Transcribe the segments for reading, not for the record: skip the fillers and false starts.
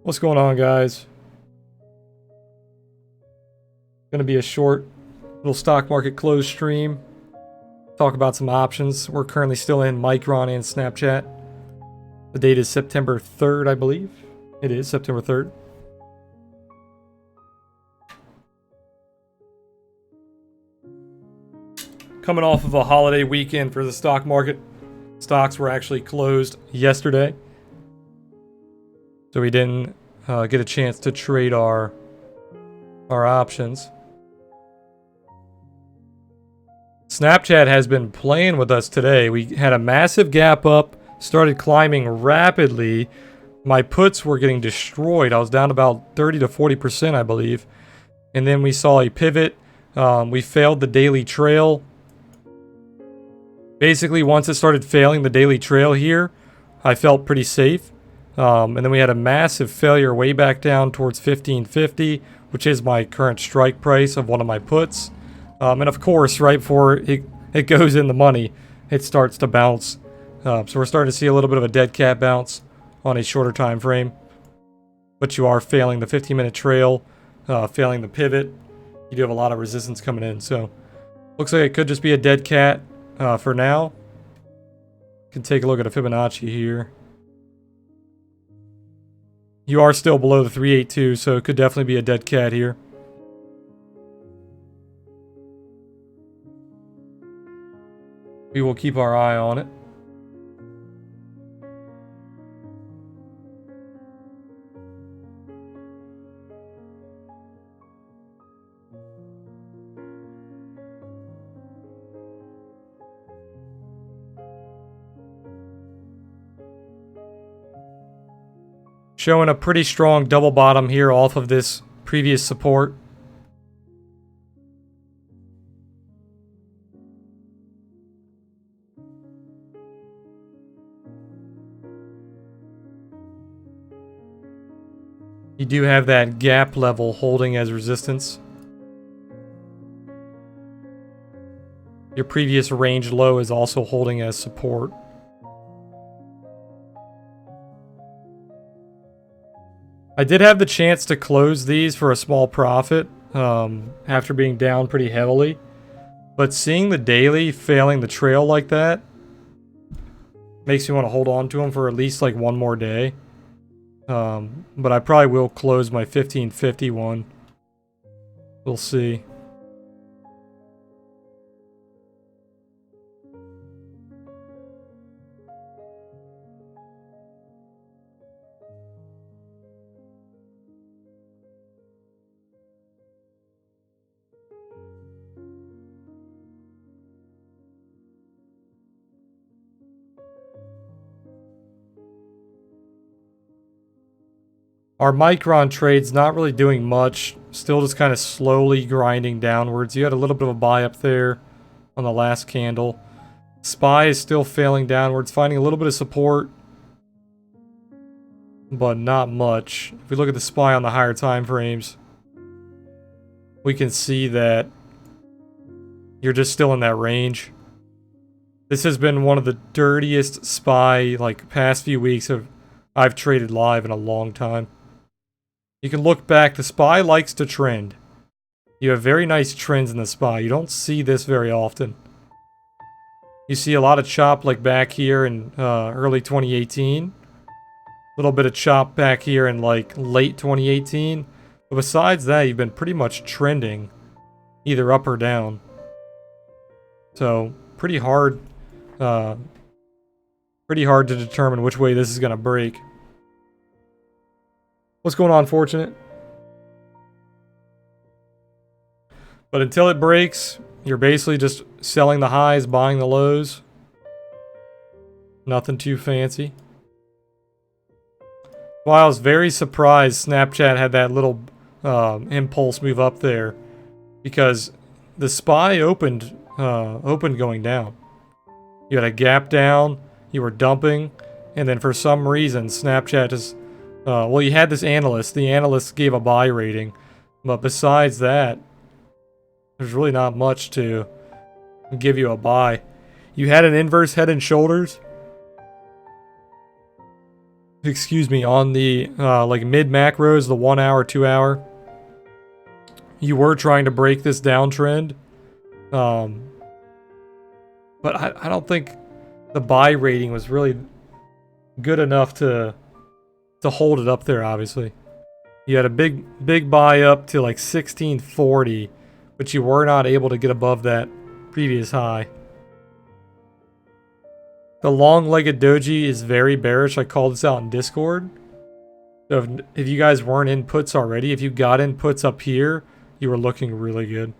What's going on, guys? Gonna be a short little stock market close stream. Talk about some options. We're currently still in Micron and Snapchat. The date is September 3rd, I believe. It is September 3rd. Coming off of a holiday weekend for the stock market. Stocks were actually closed yesterday, so we didn't get a chance to trade our options. Snapchat has been playing with us today. We had a massive gap up, started climbing rapidly. My puts were getting destroyed. I was down about 30 to 40%, I believe. And then we saw a pivot. We failed the daily trail. Basically, once it started failing the daily trail here, I felt pretty safe. And then we had a massive failure way back down towards 1550, which is my current strike price of one of my puts. And of course, right before it goes in the money, it starts to bounce. So we're starting to see a little bit of a dead cat bounce on a shorter time frame. But you are failing the 15-minute trail, failing the pivot. You do have a lot of resistance coming in. So looks like it could just be a dead cat for now. You can take a look at a Fibonacci here. You are still below the 382, so it could definitely be a dead cat here. We will keep our eye on it. Showing a pretty strong double bottom here off of this previous support. You do have that gap level holding as resistance. Your previous range low is also holding as support. I did have the chance to close these for a small profit after being down pretty heavily. But seeing the daily failing the trail like that makes me want to hold on to them for at least like one more day. But I probably will close my 1550 one. We'll see. Our Micron trade's not really doing much. Still just kind of slowly grinding downwards. You had a little bit of a buy up there on the last candle. SPY is still failing downwards, finding a little bit of support, but not much. If we look at the SPY on the higher time frames, we can see that you're just still in that range. This has been one of the dirtiest SPY like past few weeks I've traded live in a long time. You can look back, the SPY likes to trend. You have very nice trends in the SPY. You don't see this very often. You see a lot of chop like back here in early 2018. A little bit of chop back here in like late 2018. But besides that, you've been pretty much trending either up or down. So pretty hard to determine which way this is going to break. What's going on, Fortunate? But until it breaks, you're basically just selling the highs, buying the lows. Nothing too fancy. Well, I was very surprised Snapchat had that little impulse move up there, because the SPY opened going down. You had a gap down, you were dumping, and then for some reason Snapchat just well, you had this analyst. The analyst gave a buy rating. But besides that, there's really not much to give you a buy. You had an inverse head and shoulders. excuse me, on the like mid macros, the 1 hour, 2 hour, you were trying to break this downtrend. But I don't think the buy rating was really good enough to hold it up there, obviously. You had a big buy up to like 1640, but you were not able to get above that previous high. The long-legged doji is very bearish. I called this out in Discord. So if you guys weren't in puts already, if you got in puts up here, you were looking really good.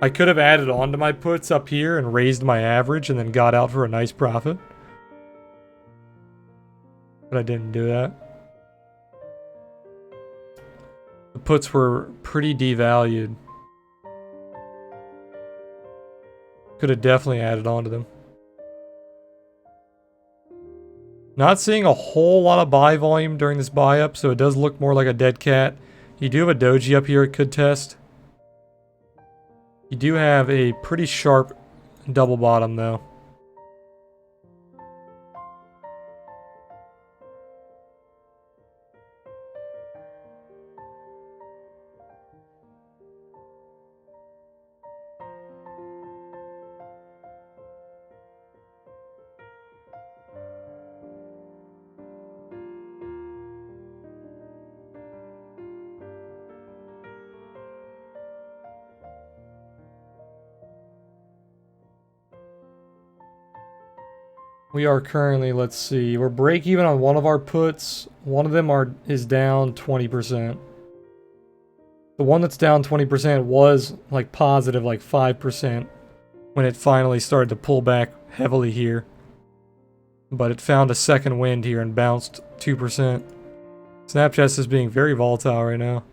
I could have added on to my puts up here and raised my average and then got out for a nice profit. But I didn't do that. The puts were pretty devalued. Could have definitely added on to them. Not seeing a whole lot of buy volume during this buy up, so it does look more like a dead cat. You do have a doji up here it could test. You do have a pretty sharp double bottom though. We are currently, let's see, we're break even on one of our puts. One of them is down 20%. The one that's down 20% was like positive like 5% when it finally started to pull back heavily here. But it found a second wind here and bounced 2%. Snapchat is being very volatile right now.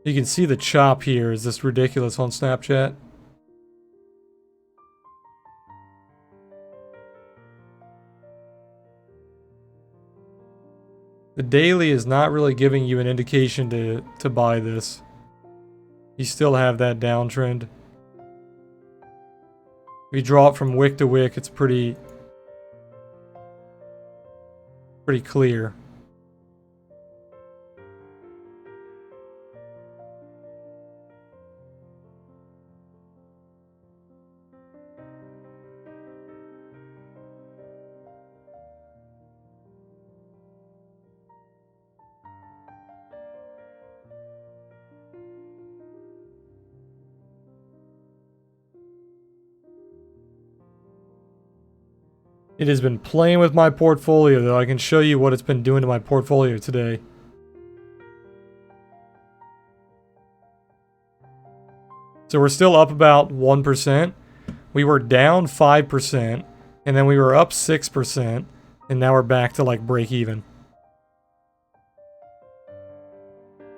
You can see the chop here is just ridiculous on Snapchat. The daily is not really giving you an indication to buy this. You still have that downtrend. If you draw it from wick to wick, it's pretty clear. It has been playing with my portfolio, though. I can show you what it's been doing to my portfolio today. So we're still up about 1%. We were down 5%, and then we were up 6%, and now we're back to like break even.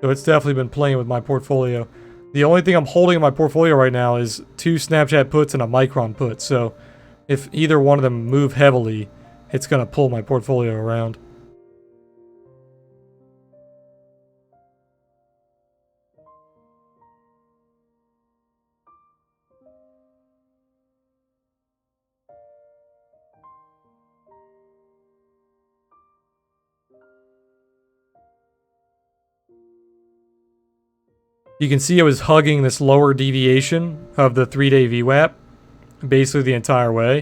So it's definitely been playing with my portfolio. The only thing I'm holding in my portfolio right now is 2 Snapchat puts and a Micron put. So if either one of them move heavily, it's going to pull my portfolio around. You can see I was hugging this lower deviation of the 3-day VWAP basically the entire way.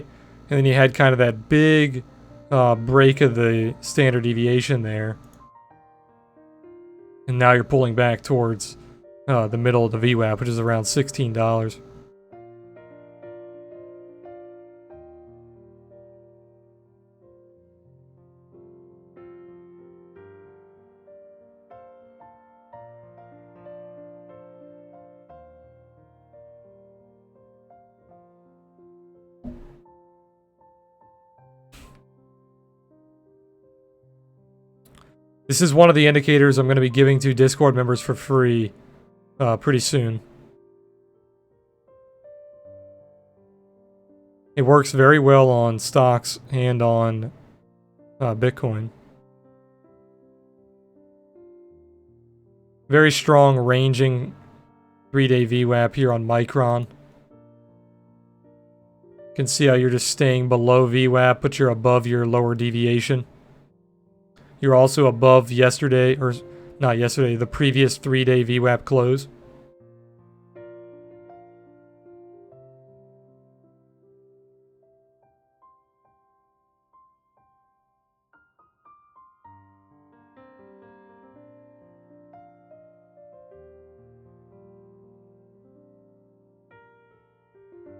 And then you had kind of that big break of the standard deviation there. And now you're pulling back towards the middle of the VWAP, which is around $16. This is one of the indicators I'm going to be giving to Discord members for free pretty soon. It works very well on stocks and on Bitcoin. Very strong ranging 3-day VWAP here on Micron. You can see how you're just staying below VWAP, but you're above your lower deviation. You're also above yesterday, or not yesterday, the previous 3-day VWAP close.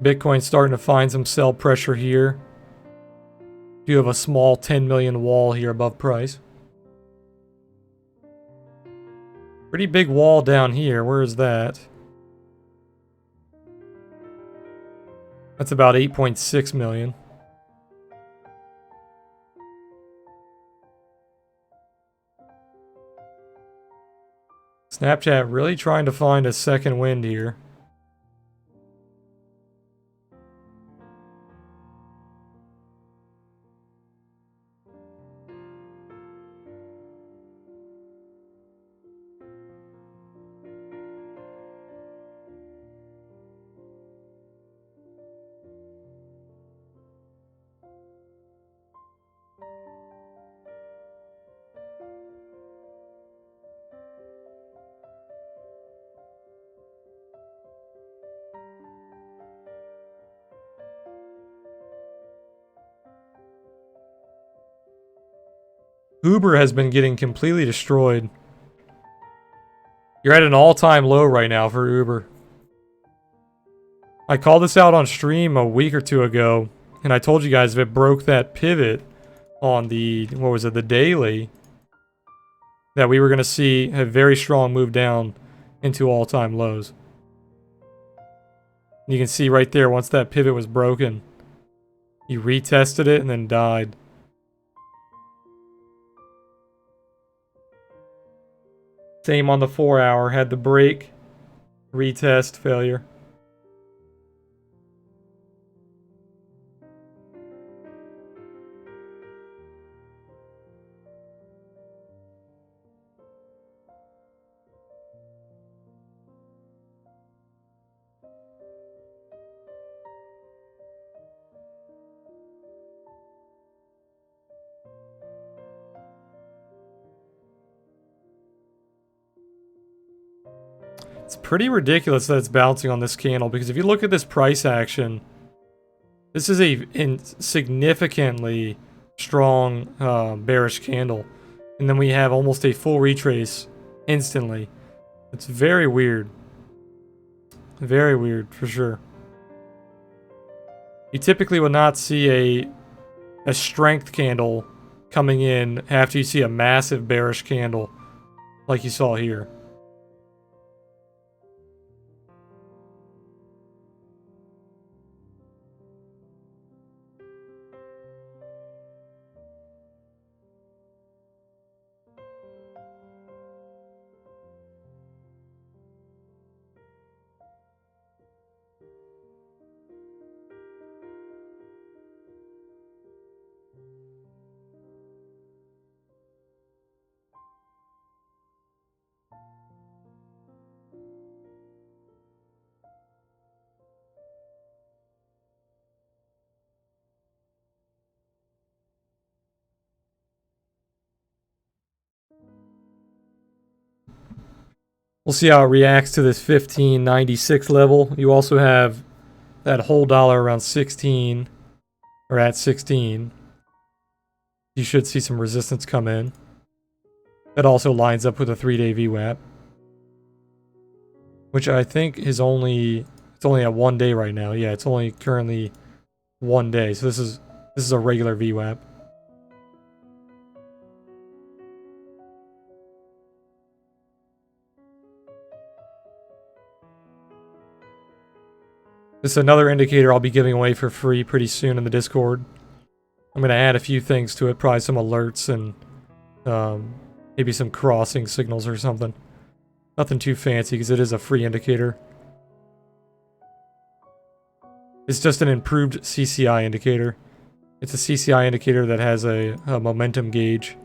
Bitcoin's starting to find some sell pressure here. You have a small 10 million wall here above price. Pretty big wall down here. Where is that? That's about 8.6 million. Snapchat really trying to find a second wind here. Uber has been getting completely destroyed. You're at an all-time low right now for Uber. I called this out on stream a week or two ago, and I told you guys if it broke that pivot on the, what was it, the daily, that we were going to see a very strong move down into all-time lows. You can see right there, once that pivot was broken, you retested it and then died. Same on the 4 hour, had the break, retest, failure. It's pretty ridiculous that it's bouncing on this candle, because if you look at this price action, this is a significantly strong bearish candle. And then we have almost a full retrace instantly. It's very weird. Very weird, for sure. You typically would not see a strength candle coming in after you see a massive bearish candle like you saw here. We'll see how it reacts to this 1596 level. You also have that whole dollar around 16, or at 16. You should see some resistance come in. That also lines up with a 3-day VWAP, which I think is only, it's only at 1 day right now. Yeah, it's only currently 1 day. So this is a regular VWAP. This is another indicator I'll be giving away for free pretty soon in the Discord. I'm going to add a few things to it, probably some alerts and maybe some crossing signals or something. Nothing too fancy because it is a free indicator. It's just an improved CCI indicator. It's a CCI indicator that has a momentum gauge.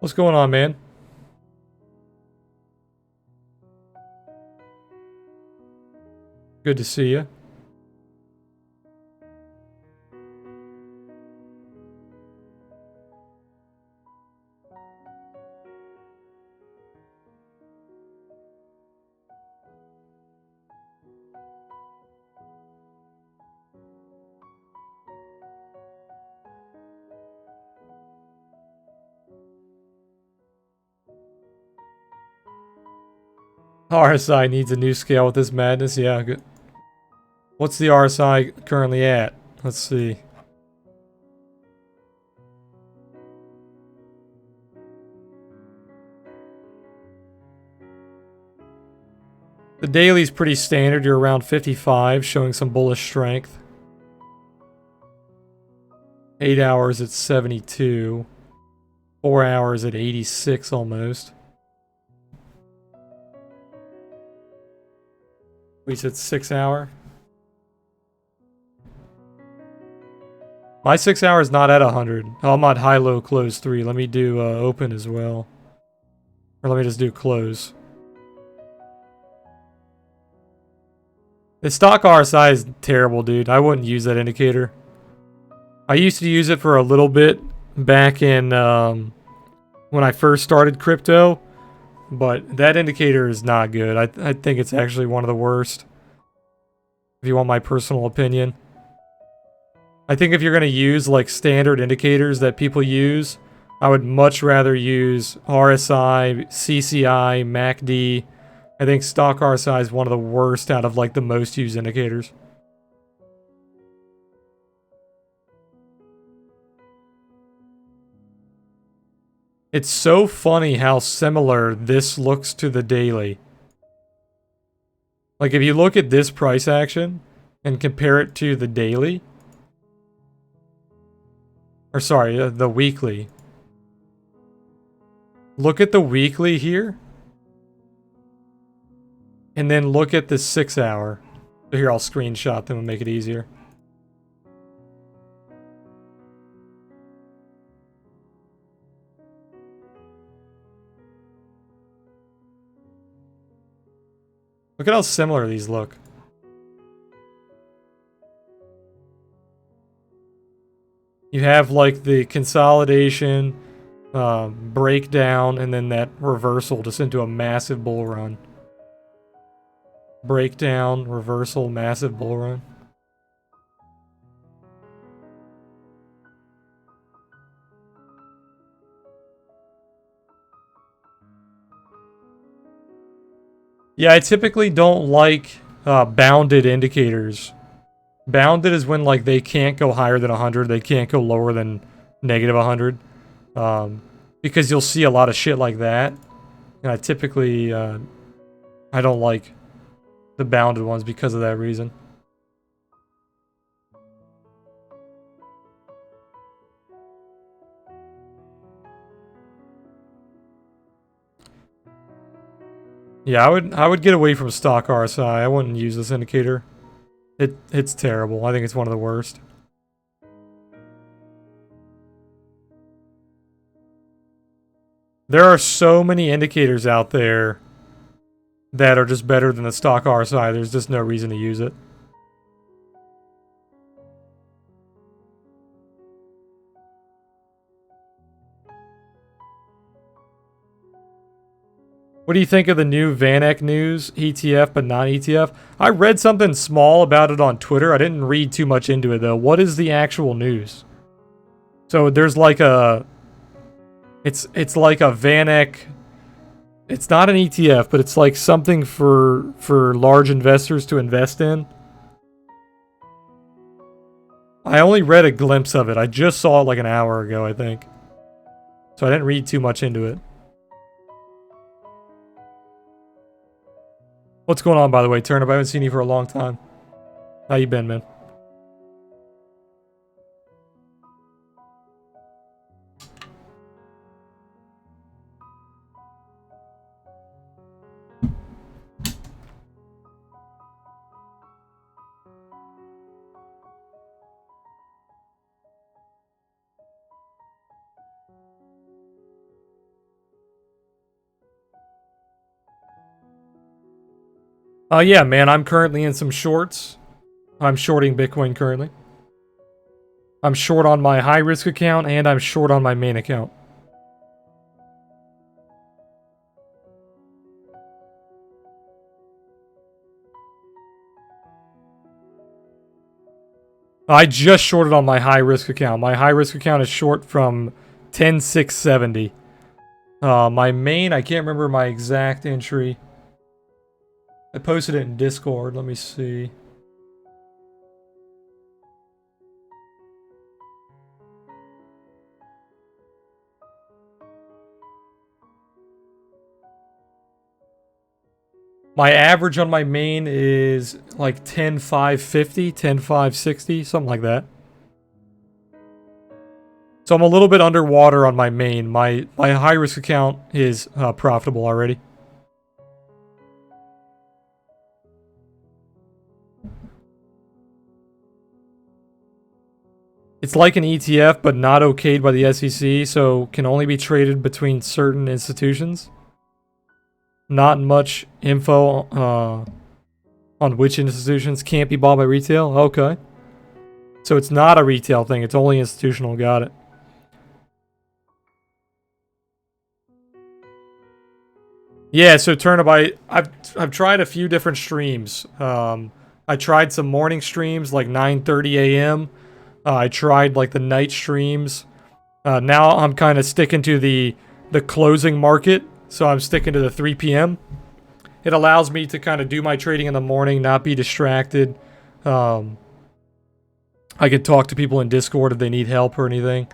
What's going on, man? Good to see you. RSI needs a new scale with this madness. Yeah, good. What's the RSI currently at? Let's see. The daily's pretty standard. You're around 55, showing some bullish strength. 8 hours at 72. 4 hours at 86 almost. We said 6 hour. My 6 hour is not at 100. Oh, I'm at high, low, close 3. Let me do open as well. Or let me just do close. The stock RSI is terrible, dude. I wouldn't use that indicator. I used to use it for a little bit back in when I first started crypto, but that indicator is not good. I think it's actually one of the worst, if you want my personal opinion. I think if you're going to use like standard indicators that people use, I would much rather use RSI, CCI, MACD. I think stock RSI is one of the worst out of like the most used indicators. It's so funny how similar this looks to the daily. Like if you look at this price action and compare it to the daily, or sorry, the weekly. Look at the weekly here. And then look at the 6 hour. So here, I'll screenshot them and make it easier. Look at how similar these look. You have like the consolidation, breakdown, and then that reversal just into a massive bull run. Breakdown, reversal, massive bull run. Yeah, I typically don't like bounded indicators. Bounded is when like they can't go higher than 100, they can't go lower than negative 100. Because you'll see a lot of shit like that. And I typically, I don't like the bounded ones because of that reason. Yeah, I would get away from stock RSI. I wouldn't use this indicator. It's terrible. I think it's one of the worst. There are so many indicators out there that are just better than the stock RSI. There's just no reason to use it. What do you think of the new VanEck news? ETF, but not ETF? I read something small about it on Twitter. I didn't read too much into it, though. What is the actual news? So there's like a... It's like a VanEck... It's not an ETF, but it's like something for large investors to invest in. I only read a glimpse of it. I just saw it like an hour ago, I think. So I didn't read too much into it. What's going on, by the way, Turnip? I haven't seen you for a long time. How you been, man? Yeah, man, I'm currently in some shorts. I'm shorting Bitcoin currently. I'm short on my high risk account and I'm short on my main account. I just shorted on my high risk account. My high risk account is short from 10,670. My main, I can't remember my exact entry. I posted it in Discord. Let me see. My average on my main is like 10,550, 10,560, something like that. So I'm a little bit underwater on my main. My high risk account is profitable already. It's like an ETF, but not okayed by the SEC, so can only be traded between certain institutions. Not much info on which institutions can't be bought by retail. Okay. So it's not a retail thing, it's only institutional. Got it. Yeah, so Turnip, I've tried a few different streams. I tried some morning streams like 9:30 a.m. I tried like the night streams. Now I'm kind of sticking to the closing market, so I'm sticking to the 3 p.m. It allows me to kind of do my trading in the morning, not be distracted. I can talk to people in Discord if they need help or anything.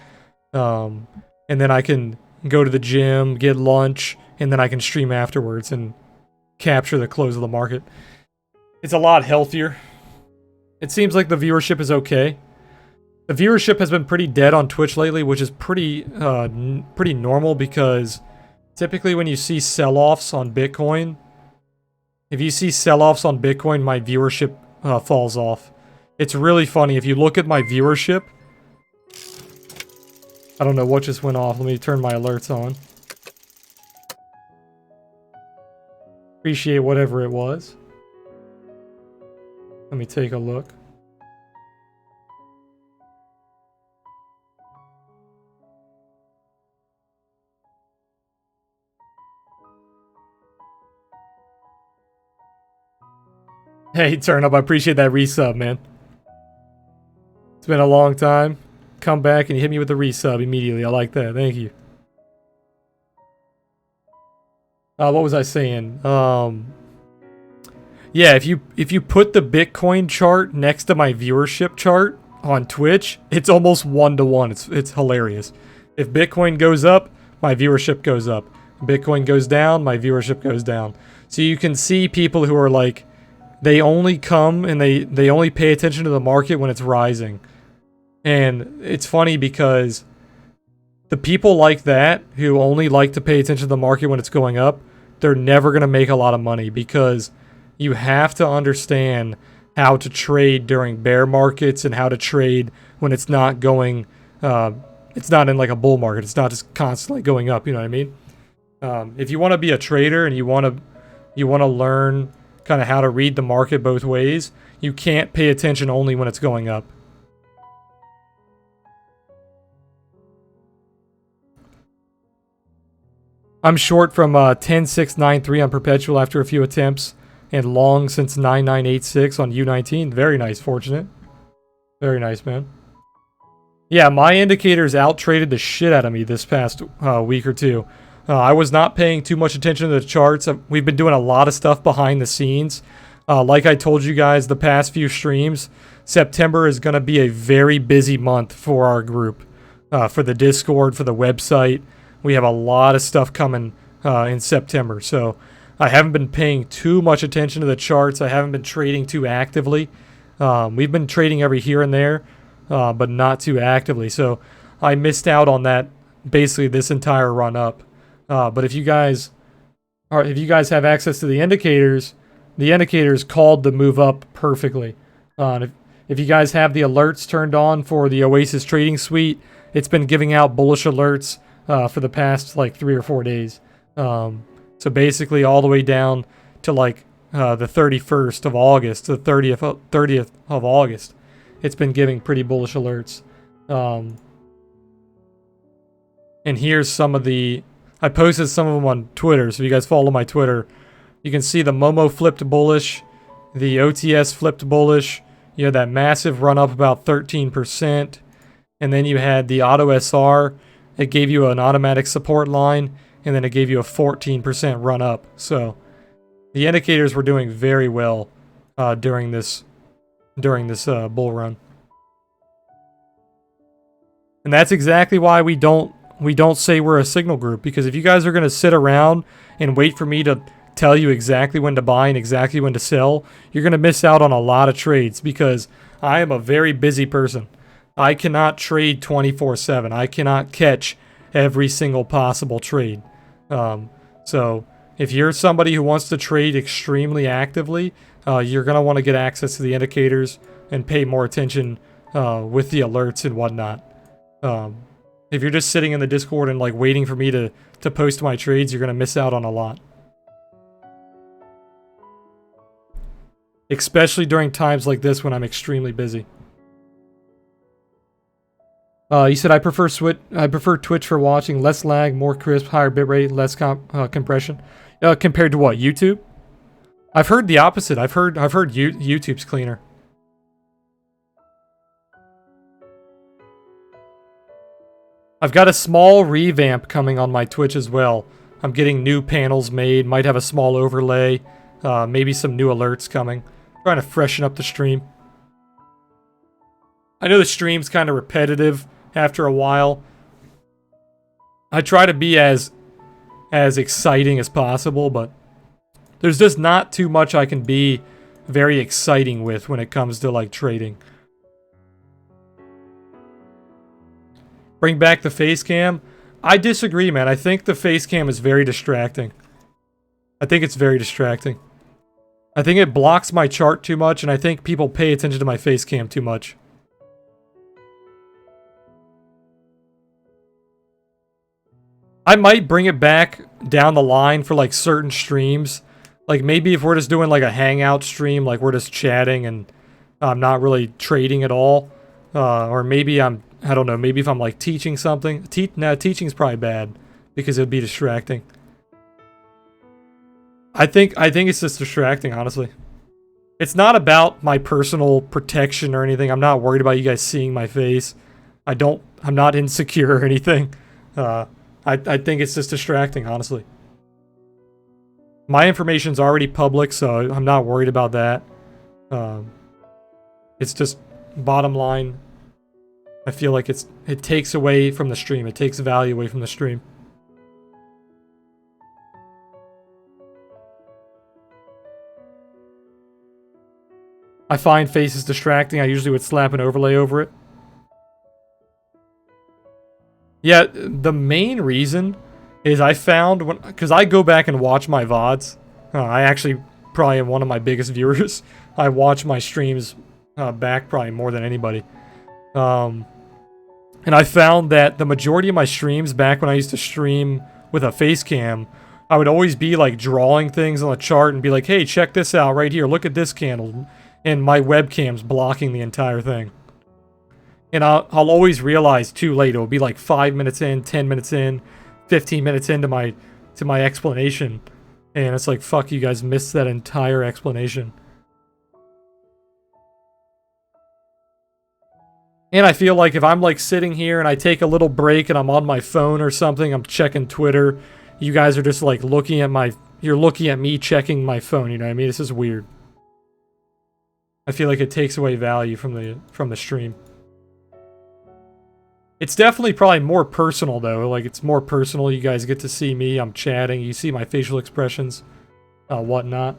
And then I can go to the gym, get lunch, and then I can stream afterwards and capture the close of the market. It's a lot healthier. It seems like the viewership is okay. The viewership has been pretty dead on Twitch lately, which is pretty normal because typically when you see sell-offs on Bitcoin, if you see sell-offs on Bitcoin, my viewership falls off. It's really funny. If you look at my viewership, I don't know what just went off. Let me turn my alerts on. Appreciate whatever it was. Let me take a look. Hey, Turnip, I appreciate that resub, man. It's been a long time. Come back and you hit me with a resub immediately. I like that. Thank you. What was I saying? Yeah, if you put the Bitcoin chart next to my viewership chart on Twitch, it's almost 1-to-1. It's hilarious. If Bitcoin goes up, my viewership goes up. Bitcoin goes down, my viewership goes down. So you can see people who are like, they only come and they only pay attention to the market when it's rising. And it's funny because the people like that who only like to pay attention to the market when it's going up, they're never going to make a lot of money because you have to understand how to trade during bear markets and how to trade when it's not going, it's not in like a bull market. It's not just constantly going up. You know what I mean? If you want to be a trader and you want to learn kind of how to read the market both ways, you can't pay attention only when it's going up. I'm short from 10,693 on perpetual after a few attempts, and long since 9986 on U19. Very nice, fortunate. Very nice, man. Yeah, my indicators out-traded the shit out of me this past week or two. I was not paying too much attention to the charts. We've been doing a lot of stuff behind the scenes. Like I told you guys the past few streams, September is going to be a very busy month for our group. For the Discord, for the website. We have a lot of stuff coming in September. So I haven't been paying too much attention to the charts. I haven't been trading too actively. We've been trading every here and there, but not too actively. So I missed out on that basically this entire run up. But if you guys have access to the indicators called the move up perfectly. If you guys have the alerts turned on for the Oasis Trading Suite, it's been giving out bullish alerts for the past like 3 or 4 days. So basically all the way down to like the 31st of August, the 30th of August, it's been giving pretty bullish alerts. And here's some of the... I posted some of them on Twitter, so if you guys follow my Twitter, you can see the Momo flipped bullish, the OTS flipped bullish, you had that massive run up about 13%, and then you had the Auto SR, it gave you an automatic support line, and then it gave you a 14% run up. So the indicators were doing very well during this bull run. And that's exactly why we don't say we're a signal group, because if you guys are going to sit around and wait for me to tell you exactly when to buy and exactly when to sell, you're going to miss out on a lot of trades, because I am a very busy person. I cannot trade 24/7. I cannot catch every single possible trade. So if you're somebody who wants to trade extremely actively, you're going to want to get access to the indicators and pay more attention with the alerts and whatnot. If you're just sitting in the Discord and like waiting for me to post my trades, you're going to miss out on a lot. Especially during times like this when I'm extremely busy. You said I prefer Twitch for watching, less lag, more crisp, higher bitrate, less compression. Compared to what, YouTube? I've heard the opposite. I've heard YouTube's cleaner. I've got a small revamp coming on my Twitch as well. I'm getting new panels made, might have a small overlay, maybe some new alerts coming. Trying to freshen up the stream. I know the stream's kind of repetitive after a while. I try to be as exciting as possible, but there's just not too much I can be very exciting with when it comes to like trading. Bring back the face cam. I disagree, man. I think the face cam is very distracting. I think it's very distracting. I think it blocks my chart too much, and I think people pay attention to my face cam too much. I might bring it back down the line for like certain streams. Like maybe if we're just doing like a hangout stream, like we're just chatting and I'm not really trading at all. Or maybe I don't know, maybe if I'm like teaching something. Teaching's probably bad because it'd be distracting. I think it's just distracting, honestly. It's not about my personal protection or anything. I'm not worried about you guys seeing my face. I'm not insecure or anything. I think it's just distracting, honestly. My information's already public, so I'm not worried about that. It's just, bottom line, I feel like it takes away from the stream. It takes value away from the stream. I find faces distracting. I usually would slap an overlay over it. Yeah, the main reason is I found because I go back and watch my VODs. I actually probably am one of my biggest viewers. I watch my streams back probably more than anybody. And I found that the majority of my streams back when I used to stream with a face cam, I would always be like drawing things on the chart and be like, hey, check this out right here. Look at this candle. And my webcam's blocking the entire thing. And I'll always realize too late. It'll be like 5 minutes in, 10 minutes in, 15 minutes into my explanation. And it's like, fuck, you guys missed that entire explanation. And I feel like if I'm like sitting here and I take a little break and I'm on my phone or something, I'm checking Twitter, you guys are just like looking at you're looking at me checking my phone, you know what I mean? This is weird. I feel like it takes away value from the stream. It's definitely probably more personal though. Like it's more personal. You guys get to see me. I'm chatting. You see my facial expressions, whatnot.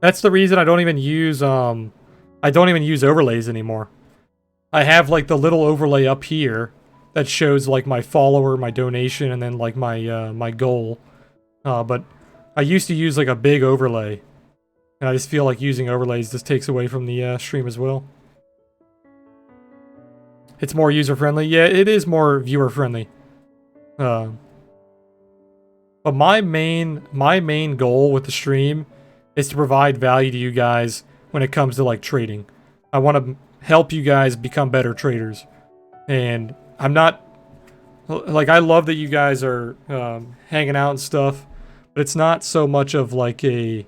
That's the reason I don't even use overlays anymore. I have like the little overlay up here, that shows like my follower, my donation, and then like my my goal. But I used to use like a big overlay, and I just feel like using overlays just takes away from the stream as well. It's more user friendly. Yeah, it is more viewer friendly. But my main goal with the stream is to provide value to you guys when it comes to like trading. I want to help you guys become better traders. And I'm not like, I love that you guys are hanging out and stuff, but it's not so much of like a,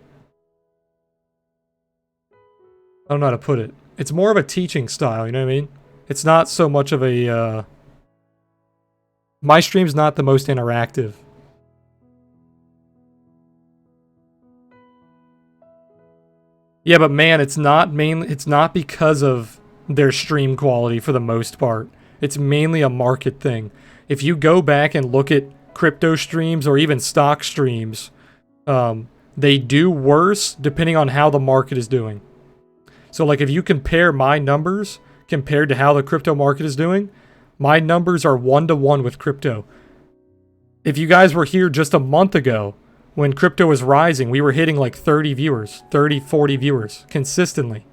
I don't know how to put it. It's more of a teaching style, you know what I mean? It's not so much of a my stream's not the most interactive. Yeah, but man, it's not because of their stream quality for the most part. It's mainly a market thing. If you go back and look at crypto streams or even stock streams, they do worse depending on how the market is doing. So like if you compare my numbers compared to how the crypto market is doing, my numbers are 1-to-1 with crypto. If you guys were here just a month ago, when crypto was rising, we were hitting like 30 viewers, 30, 40 viewers consistently.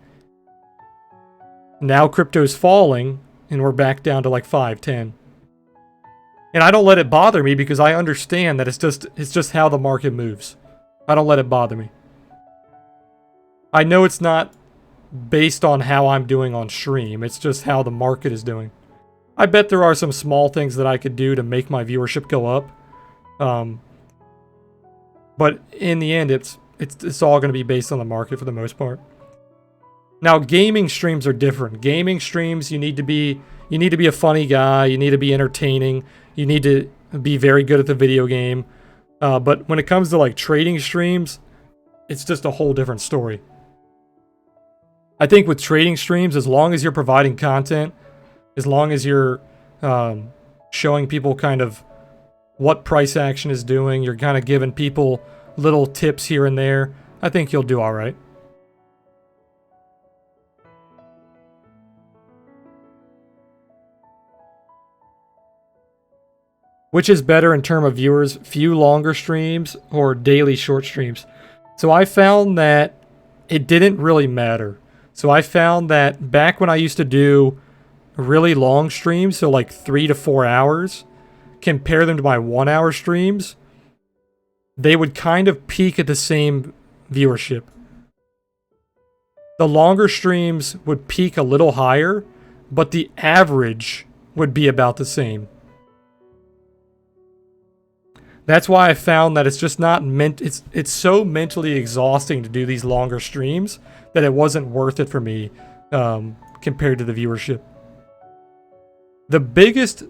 Now crypto's falling and we're back down to like 5, 10. And I don't let it bother me because I understand that it's just how the market moves. I don't let it bother me. I know it's not based on how I'm doing on stream. It's just how the market is doing. I bet there are some small things that I could do to make my viewership go up. But in the end, it's all going to be based on the market for the most part. Now, gaming streams are different. Gaming streams, you need to be a funny guy. You need to be entertaining. You need to be very good at the video game. But when it comes to like trading streams, it's just a whole different story. I think with trading streams, as long as you're providing content, as long as you're showing people kind of what price action is doing, you're kind of giving people little tips here and there, I think you'll do all right. Which is better in terms of viewers, few longer streams or daily short streams? So I found that it didn't really matter. So I found that back when I used to do really long streams, so like 3 to 4 hours, compare them to my 1-hour streams, they would kind of peak at the same viewership. The longer streams would peak a little higher, but the average would be about the same. That's why I found that it's just not meant, it's so mentally exhausting to do these longer streams that it wasn't worth it for me compared to the viewership. The biggest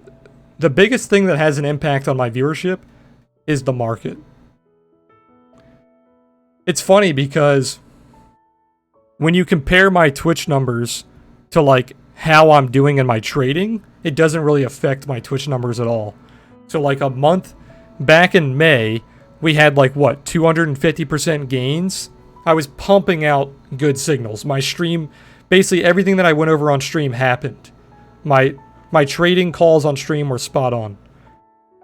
thing that has an impact on my viewership is the market. It's funny because when you compare my Twitch numbers to like how I'm doing in my trading, it doesn't really affect my Twitch numbers at all. So like a month back in May, we had like what, 250% gains. I was pumping out good signals. My stream, basically everything that I went over on stream happened. My trading calls on stream were spot on.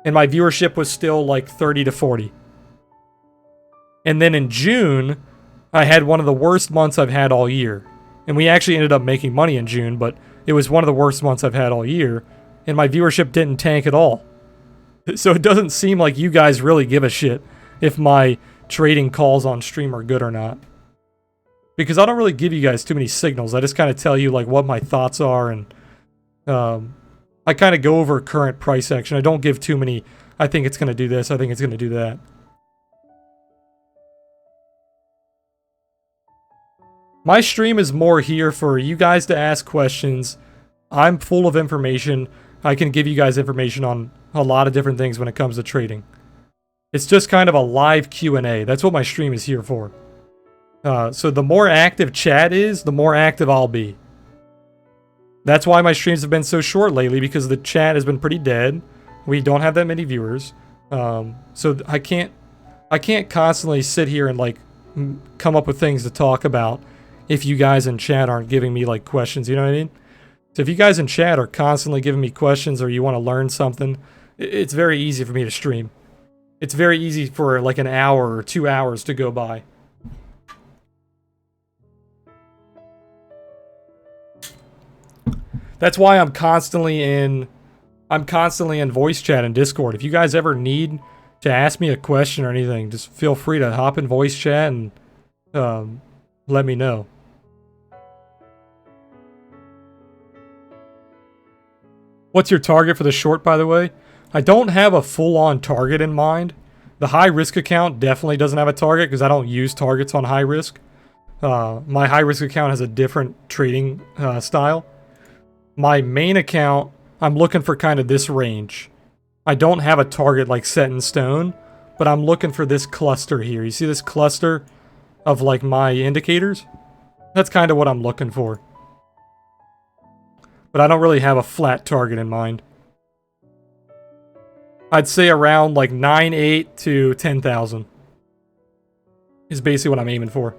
And my viewership was still like 30 to 40. And then in June, I had one of the worst months I've had all year. And we actually ended up making money in June, but it was one of the worst months I've had all year. And my viewership didn't tank at all. So it doesn't seem like you guys really give a shit if my trading calls on stream are good or not. Because I don't really give you guys too many signals. I just kind of tell you like what my thoughts are, and I kind of go over current price action. I don't give too many, I think it's going to do this, I think it's going to do that. My stream is more here for you guys to ask questions. I'm full of information. I can give you guys information on a lot of different things when it comes to trading. It's just kind of a live Q&A. That's what my stream is here for. So the more active chat is, the more active I'll be. That's why my streams have been so short lately, because the chat has been pretty dead. We don't have that many viewers. So I can't constantly sit here and like come up with things to talk about if you guys in chat aren't giving me like questions, you know what I mean? So if you guys in chat are constantly giving me questions or you want to learn something, it's very easy for me to stream. It's very easy for like an hour or 2 hours to go by. That's why I'm constantly in voice chat and Discord. If you guys ever need to ask me a question or anything, just feel free to hop in voice chat and let me know. What's your target for the short, by the way? I don't have a full-on target in mind. The high-risk account definitely doesn't have a target because I don't use targets on high-risk. My high-risk account has a different trading style. My main account, I'm looking for kind of this range. I don't have a target like set in stone, but I'm looking for this cluster here. You see this cluster of like my indicators? That's kind of what I'm looking for. But I don't really have a flat target in mind. I'd say around like 9,800 to 10,000 is basically what I'm aiming for.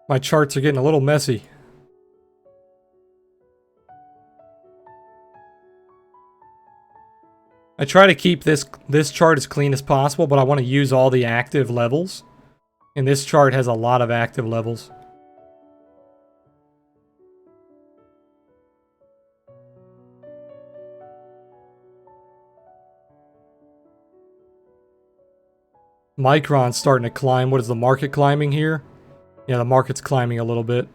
My charts are getting a little messy. I try to keep this chart as clean as possible, but I want to use all the active levels. And this chart has a lot of active levels. Micron's starting to climb. What is the market climbing here? Yeah, the market's climbing a little bit.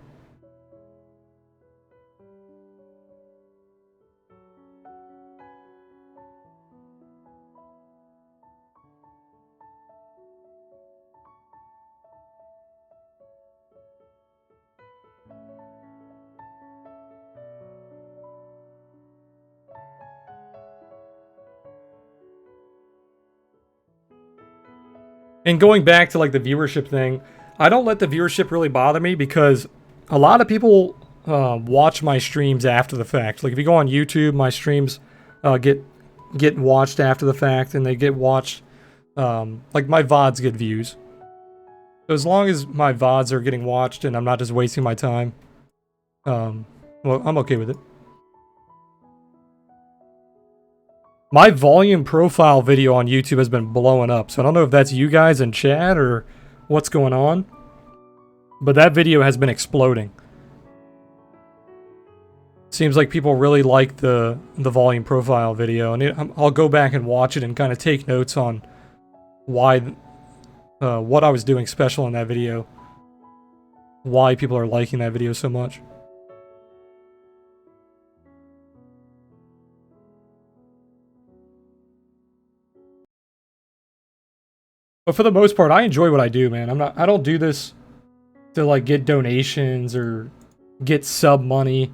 And going back to like the viewership thing, I don't let the viewership really bother me because a lot of people watch my streams after the fact. Like if you go on YouTube, my streams get watched after the fact, and they get watched. Like my VODs get views. So as long as my VODs are getting watched and I'm not just wasting my time, well, I'm okay with it. My volume profile video on YouTube has been blowing up, so I don't know if that's you guys in chat or what's going on, but that video has been exploding. Seems like people really like the volume profile video, and I'll go back and watch it and kind of take notes on why, what I was doing special in that video, why people are liking that video so much. But for the most part, I enjoy what I do, man. I don't do this to like get donations or get sub money.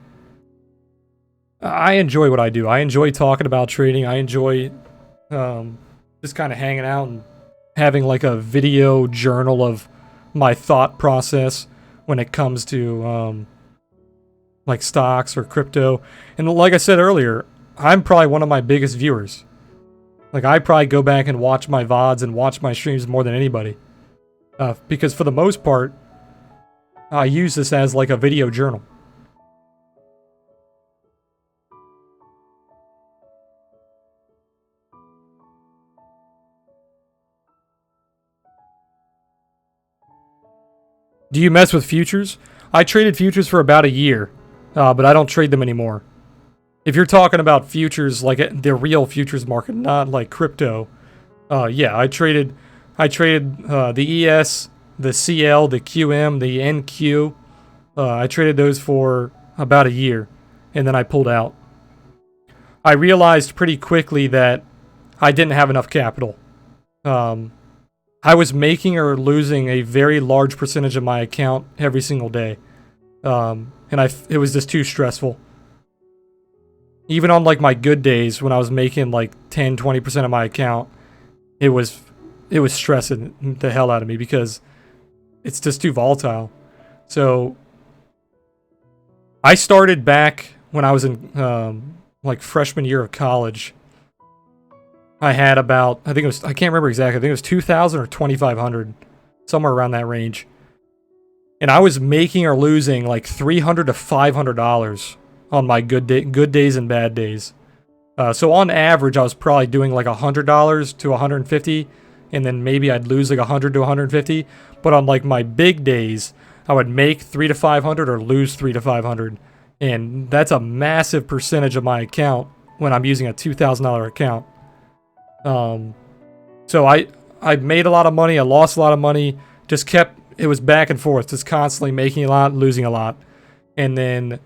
I enjoy what I do. I enjoy talking about trading. I enjoy just kind of hanging out and having like a video journal of my thought process when it comes to like stocks or crypto. And like I said earlier, I'm probably one of my biggest viewers. Like, I probably go back and watch my VODs and watch my streams more than anybody. Because for the most part, I use this as like a video journal. Do you mess with futures? I traded futures for about a year, but I don't trade them anymore. If you're talking about futures, like the real futures market, not like crypto, yeah, I traded the ES, the CL, the QM, the NQ. I traded those for about a year, and then I pulled out. I realized pretty quickly that I didn't have enough capital. I was making or losing a very large percentage of my account every single day, and it was just too stressful. Even on like my good days when I was making like 10-20% of my account, it was it was stressing the hell out of me because it's just too volatile. So I started back when I was in like freshman year of college. I had about, I think it was, I can't remember exactly, I think it was 2,000 or 2,500, somewhere around that range. And I was making or losing like $300 to $500 on my good days and bad days. So on average, I was probably doing like $100 to $150, and then maybe I'd lose like $100 to $150. But on like my big days, I would make $300 to $500 or lose $300 to $500, and that's a massive percentage of my account when I'm using a $2,000 account. So I made a lot of money, I lost a lot of money, just kept, it was back and forth, just constantly making a lot, losing a lot. And then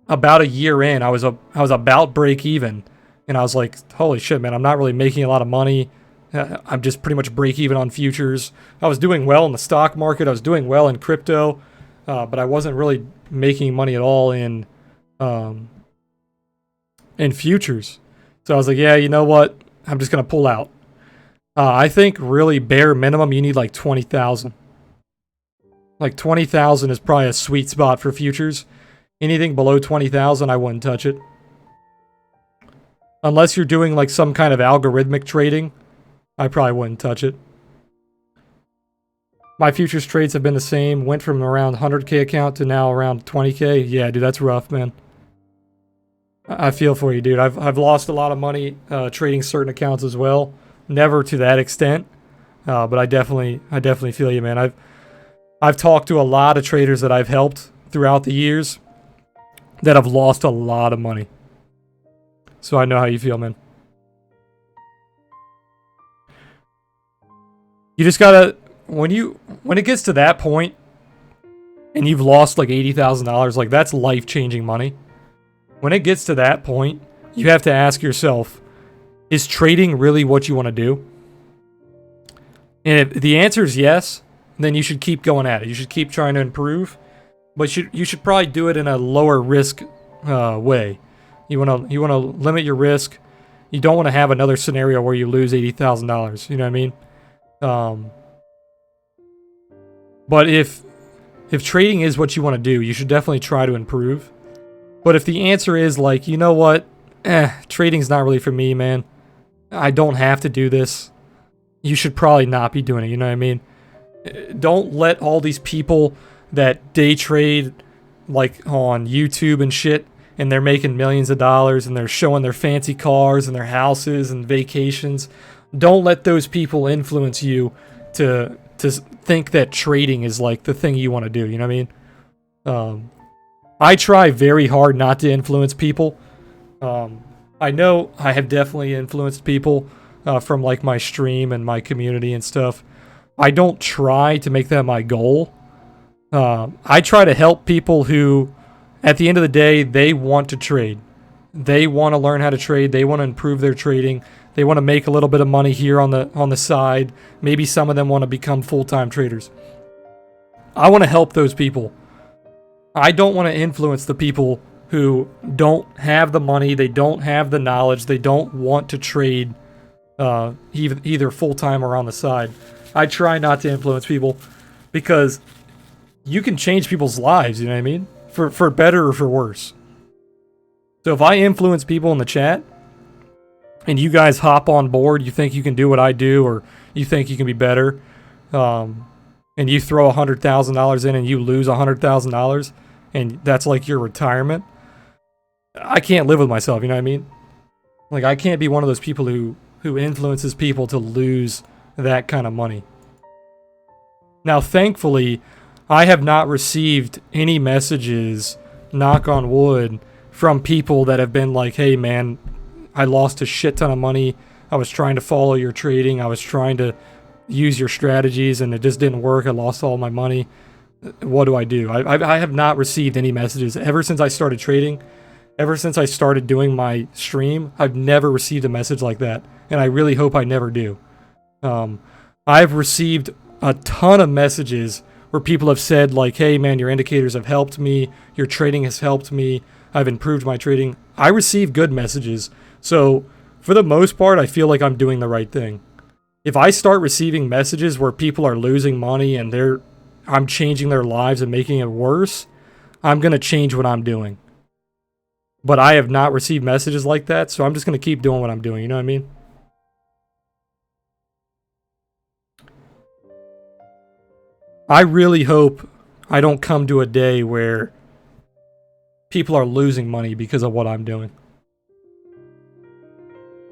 about a year in, I was about break even, and I was like, holy shit, man, I'm not really making a lot of money. I'm just pretty much break even on futures. I was doing well in the stock market, I was doing well in crypto, but I wasn't really making money at all in futures. So I was like, yeah, you know what? I'm just going to pull out. I think really bare minimum, you need like 20,000. Like 20,000 is probably a sweet spot for futures. Anything below 20,000, I wouldn't touch it. Unless you're doing like some kind of algorithmic trading, I probably wouldn't touch it. My futures trades have been the same. Went from around 100K account to now around 20K. Yeah, dude, that's rough, man. I feel for you, dude. I've lost a lot of money trading certain accounts as well. Never to that extent, but I definitely feel you, man. I've talked to a lot of traders that I've helped throughout the years that have lost a lot of money. So I know how you feel, man. You just gotta, when it gets to that point and you've lost like $80,000, like that's life-changing money. When it gets to that point, you have to ask yourself, is trading really what you want to do? And if the answer is yes, then you should keep going at it. You should keep trying to improve, but you should probably do it in a lower risk way. You want to limit your risk. You don't want to have another scenario where you lose $80,000. You know what I mean? But if trading is what you want to do, you should definitely try to improve. But if the answer is like, you know what, trading's not really for me, man. I don't have to do this. You should probably not be doing it, you know what I mean? Don't let all these people that day trade like on YouTube and shit, and they're making millions of dollars and they're showing their fancy cars and their houses and vacations. Don't let those people influence you to think that trading is like the thing you want to do, you know what I mean? I try very hard not to influence people. I know I have definitely influenced people from like my stream and my community and stuff. I don't try to make that my goal. I try to help people who, at the end of the day, they want to trade. They want to learn how to trade. They want to improve their trading. They want to make a little bit of money here on the side. Maybe some of them want to become full-time traders. I want to help those people. I don't want to influence the people who don't have the money, they don't have the knowledge, they don't want to trade either full-time or on the side. I try not to influence people because you can change people's lives, you know what I mean? For better or for worse. So if I influence people in the chat and you guys hop on board, you think you can do what I do or you think you can be better, and you throw $100,000 in and you lose $100,000 and that's like your retirement, I can't live with myself, you know what I mean? Like, I can't be one of those people who influences people to lose that kind of money. Now, thankfully, I have not received any messages, knock on wood, from people that have been like, hey man, I lost a shit ton of money, I was trying to follow your trading, I was trying to use your strategies and it just didn't work, I lost all my money. What do I do? I have not received any messages. Ever since I started trading, ever since I started doing my stream, I've never received a message like that. And I really hope I never do. I've received a ton of messages where people have said like, hey man, your indicators have helped me, your trading has helped me, I've improved my trading. I receive good messages. So for the most part, I feel like I'm doing the right thing. If I start receiving messages where people are losing money and I'm changing their lives and making it worse, I'm going to change what I'm doing. But I have not received messages like that, so I'm just going to keep doing what I'm doing, you know what I mean? I really hope I don't come to a day where people are losing money because of what I'm doing.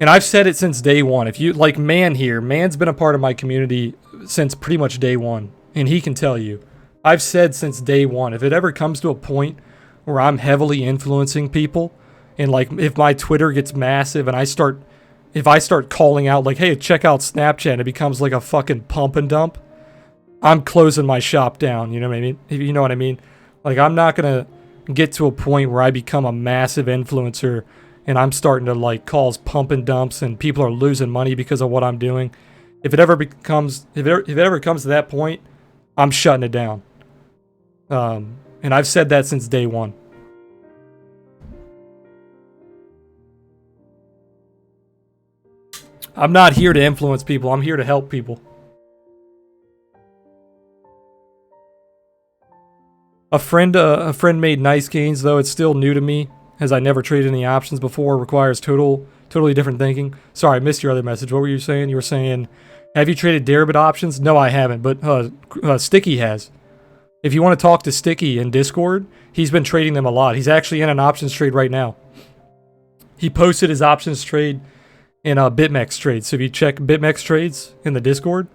And I've said it since day one. If you like Man here, Man's been a part of my community since pretty much day one, and he can tell you. I've said since day one, if it ever comes to a point where I'm heavily influencing people, and like if my Twitter gets massive and if I start calling out like, hey, check out Snapchat, and it becomes like a fucking pump and dump, I'm closing my shop down. You know what I mean? You know what I mean? Like, I'm not gonna get to a point where I become a massive influencer and I'm starting to like cause pump and dumps and people are losing money because of what I'm doing. If it ever comes to that point, I'm shutting it down. And I've said that since day one. I'm not here to influence people. I'm here to help people. A friend made nice gains, though it's still new to me, as I never traded any options before. Requires totally different thinking. Sorry, I missed your other message. What were you saying? You were saying, have you traded deribit options? No, I haven't, but Sticky has. If you want to talk to Sticky in Discord, he's been trading them a lot. He's actually in an options trade right now. He posted his options trade in a BitMEX trade. So if you check BitMEX trades in the Discord,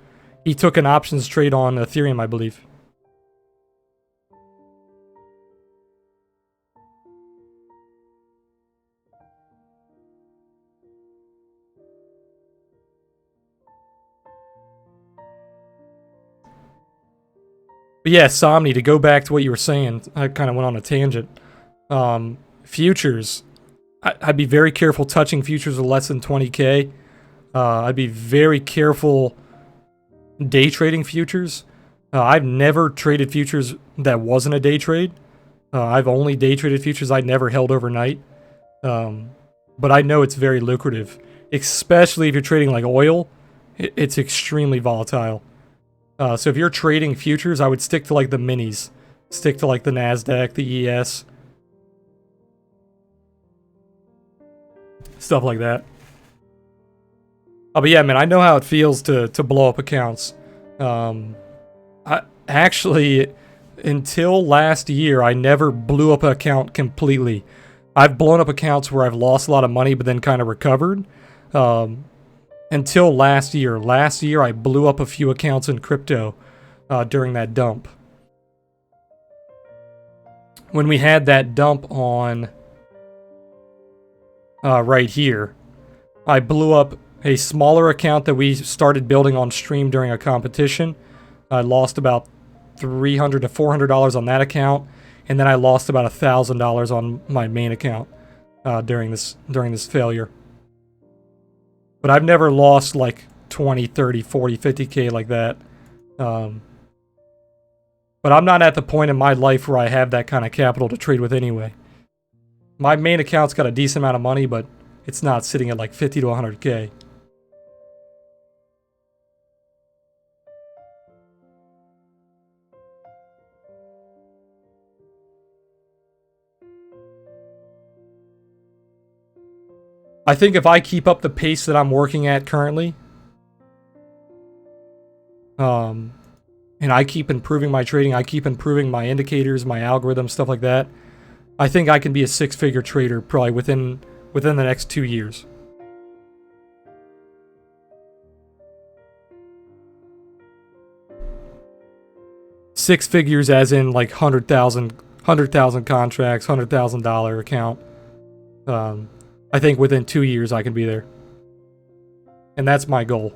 he took an options trade on Ethereum, I believe. But yeah, Somni, to go back to what you were saying, I kind of went on a tangent. Futures, I'd be very careful touching futures with less than 20K. I'd be very careful day trading futures. I've never traded futures that wasn't a day trade. I've only day traded futures I never held overnight. But I know it's very lucrative, especially if you're trading like oil. It's extremely volatile. So if you're trading futures, I would stick to like the minis. Stick to like the NASDAQ, the ES. Stuff like that. Oh, but yeah, man, I know how it feels to blow up accounts. I actually, until last year, I never blew up an account completely. I've blown up accounts where I've lost a lot of money, but then kind of recovered. Until last year. Last year, I blew up a few accounts in crypto during that dump. When we had that dump on right here, I blew up a smaller account that we started building on stream during a competition. I lost about $300 to $400 on that account, and then I lost about $1,000 on my main account during this failure. But I've never lost like 20, 30, 40, 50K like that. But I'm not at the point in my life where I have that kind of capital to trade with anyway. My main account's got a decent amount of money, but it's not sitting at like 50 to 100K. I think if I keep up the pace that I'm working at currently, and I keep improving my trading, I keep improving my indicators, my algorithms, stuff like that, I think I can be a six-figure trader probably within the next 2 years. Six figures as in like 100,000 contracts, $100,000 account. I think within 2 years I can be there. And that's my goal.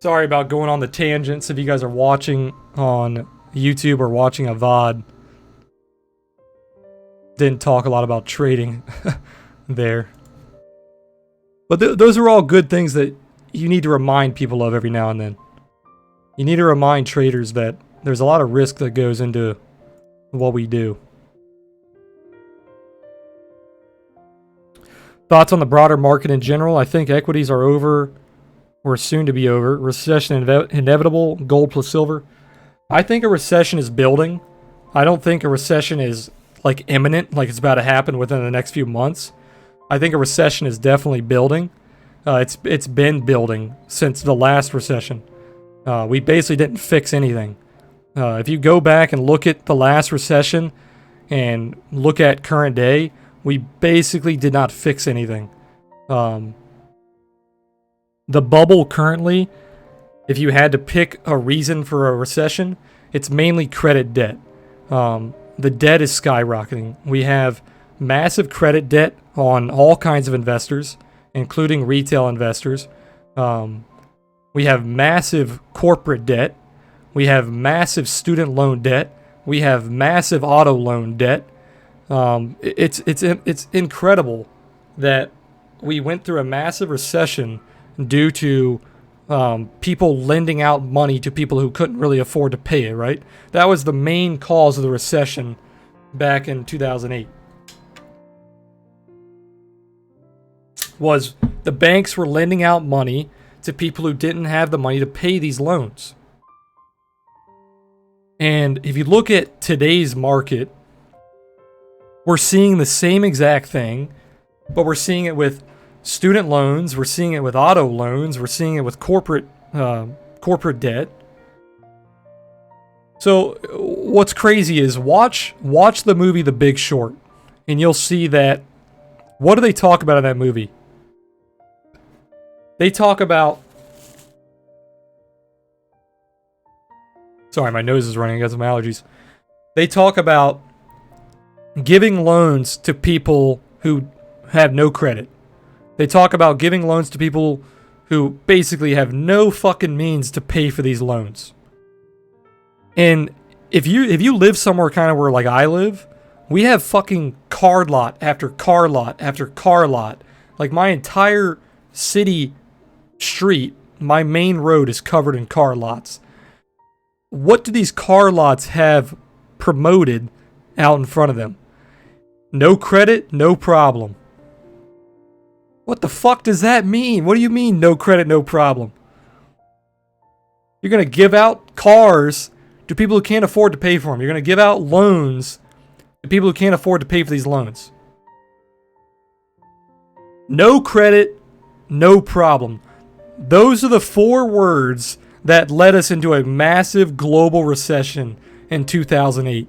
Sorry about going on the tangents if you guys are watching on YouTube or watching a VOD. Didn't talk a lot about trading there. But those are all good things that you need to remind people of every now and then. You need to remind traders that there's a lot of risk that goes into what we do. Thoughts on the broader market in general? I think equities are over, or soon to be over. Recession inevitable, gold plus silver. I think a recession is building. I don't think a recession is like imminent, like it's about to happen within the next few months. I think a recession is definitely building. It's been building since the last recession. We basically didn't fix anything. If you go back and look at the last recession and look at current day, we basically did not fix anything. The bubble currently, if you had to pick a reason for a recession, it's mainly credit debt. The debt is skyrocketing. We have massive credit debt on all kinds of investors, including retail investors. We have massive corporate debt. We have massive student loan debt. We have massive auto loan debt. It's incredible that we went through a massive recession due to people lending out money to people who couldn't really afford to pay it, right? That was the main cause of the recession back in 2008. Was the banks were lending out money to people who didn't have the money to pay these loans. And if you look at today's market, we're seeing the same exact thing, but we're seeing it with student loans, we're seeing it with auto loans, we're seeing it with corporate debt. So what's crazy is watch the movie The Big Short, and you'll see that. What do they talk about in that movie? They talk about... Sorry, my nose is running. I got some allergies. They talk about giving loans to people who have no credit. They talk about giving loans to people who basically have no fucking means to pay for these loans. And if you live somewhere kind of where like I live, we have fucking car lot after car lot after car lot. Like my entire city street, my main road is covered in car lots. What do these car lots have promoted out in front of them? No credit, no problem. What the fuck does that mean? What do you mean, no credit, no problem? You're going to give out cars to people who can't afford to pay for them. You're going to give out loans to people who can't afford to pay for these loans. No credit, no problem. Those are the 4 words that led us into a massive global recession in 2008.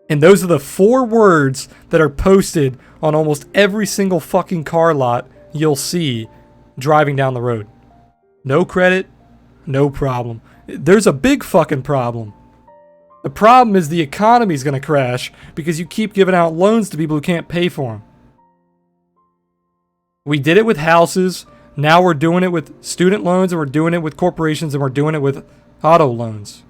And those are the 4 words that are posted on almost every single fucking car lot you'll see driving down the road. No credit, no problem. There's a big fucking problem. The problem is the economy's going to crash because you keep giving out loans to people who can't pay for them. We did it with houses. Now we're doing it with student loans, and we're doing it with corporations, and we're doing it with auto loans.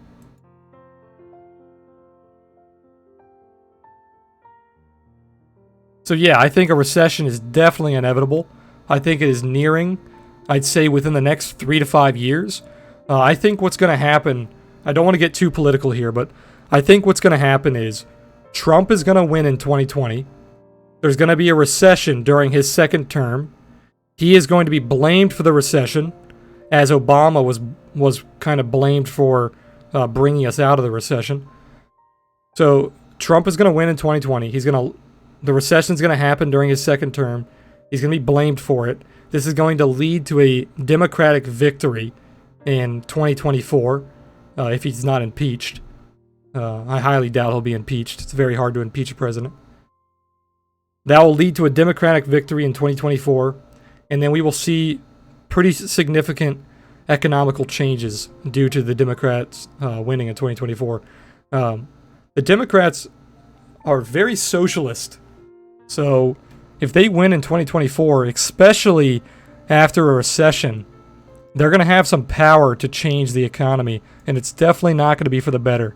So yeah, I think a recession is definitely inevitable. I think it is nearing. I'd say within the next 3 to 5 years. I think what's going to happen, I don't want to get too political here, but I think what's going to happen is Trump is going to win in 2020. There's going to be a recession during his second term. He is going to be blamed for the recession, as Obama was kind of blamed for bringing us out of the recession. So Trump is going to win in 2020. The recession is going to happen during his second term. He's going to be blamed for it. This is going to lead to a Democratic victory in 2024 if he's not impeached. I highly doubt he'll be impeached. It's very hard to impeach a president. That will lead to a Democratic victory in 2024. And then we will see pretty significant economical changes due to the Democrats winning in 2024. The Democrats are very socialist. So if they win in 2024, especially after a recession, They're going to have some power to change the economy, and it's definitely not going to be for the better.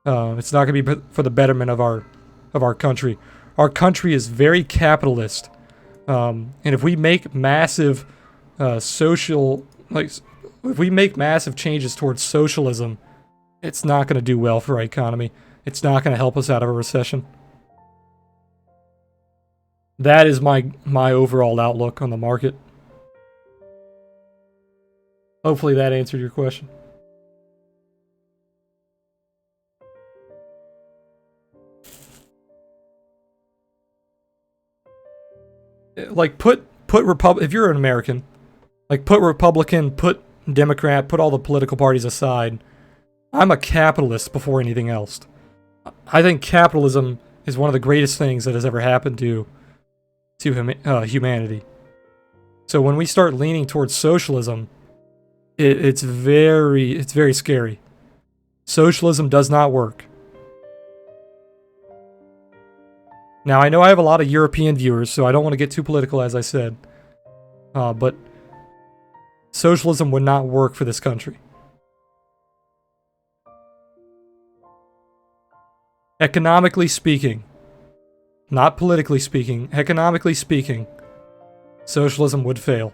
It's not going to be for the betterment of our country. Our country is very capitalist, and if we make massive if we make massive changes towards socialism, it's not going to do well for our economy. It's not going to help us out of a recession. That is my overall outlook on the market. Hopefully that answered your question. Like put if you're an American, like put Republican, put Democrat, put all the political parties aside. I'm a capitalist before anything else. I think capitalism is one of the greatest things that has ever happened to humanity. So when we start leaning towards socialism, it's very scary. Socialism does not work. Now, I know I have a lot of European viewers, so I don't want to get too political, as I said. But socialism would not work for this country. Economically speaking, not politically speaking, economically speaking, socialism would fail.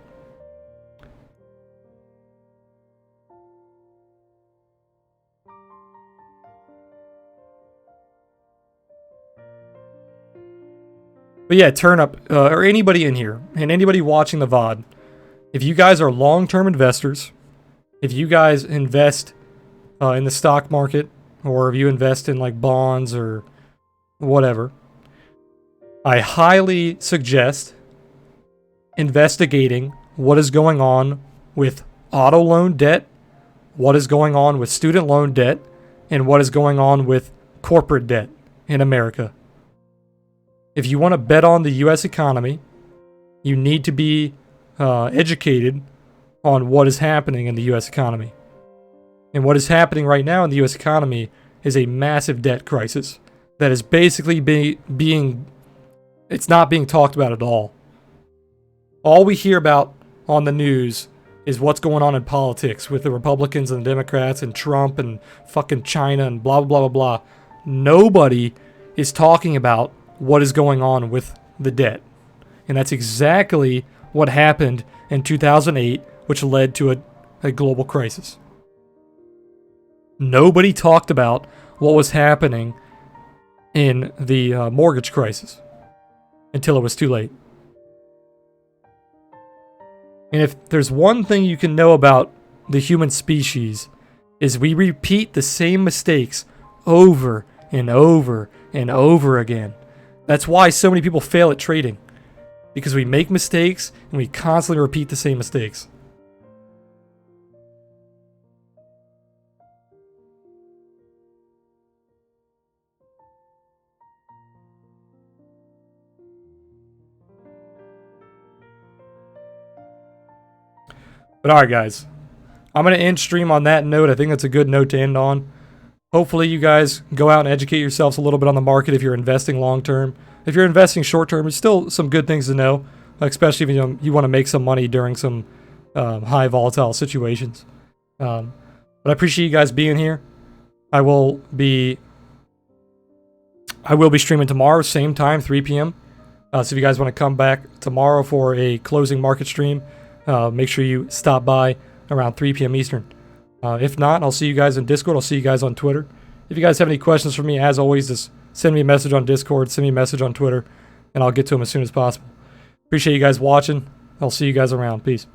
But yeah, turn up, or anybody in here, and anybody watching the VOD, if you guys are long-term investors, if you guys invest in the stock market, or if you invest in like bonds or whatever, I highly suggest investigating what is going on with auto loan debt, what is going on with student loan debt, and what is going on with corporate debt in America. If you want to bet on the U.S. economy, you need to be educated on what is happening in the U.S. economy. And what is happening right now in the U.S. economy is a massive debt crisis that is basically it's not being talked about at all. All we hear about on the news is what's going on in politics with the Republicans and the Democrats and Trump and fucking China and blah, blah, blah, blah. Nobody is talking about what is going on with the debt. And that's exactly what happened in 2008, which led to a global crisis. Nobody talked about what was happening in the mortgage crisis until it was too late. And if there's one thing you can know about the human species, is we repeat the same mistakes over and over and over again. That's why so many people fail at trading. Because we make mistakes and we constantly repeat the same mistakes. But alright guys, I'm going to end stream on that note. I think that's a good note to end on. Hopefully you guys go out and educate yourselves a little bit on the market if you're investing long term. If you're investing short term, there's still some good things to know, especially if you want to make some money during some high volatile situations. But I appreciate you guys being here. I will be streaming tomorrow, same time, 3 p.m. So if you guys want to come back tomorrow for a closing market stream, make sure you stop by around 3 p.m. Eastern. If not, I'll see you guys in Discord. I'll see you guys on Twitter. If you guys have any questions for me, as always, just send me a message on Discord, send me a message on Twitter, and I'll get to them as soon as possible. Appreciate you guys watching. I'll see you guys around. Peace.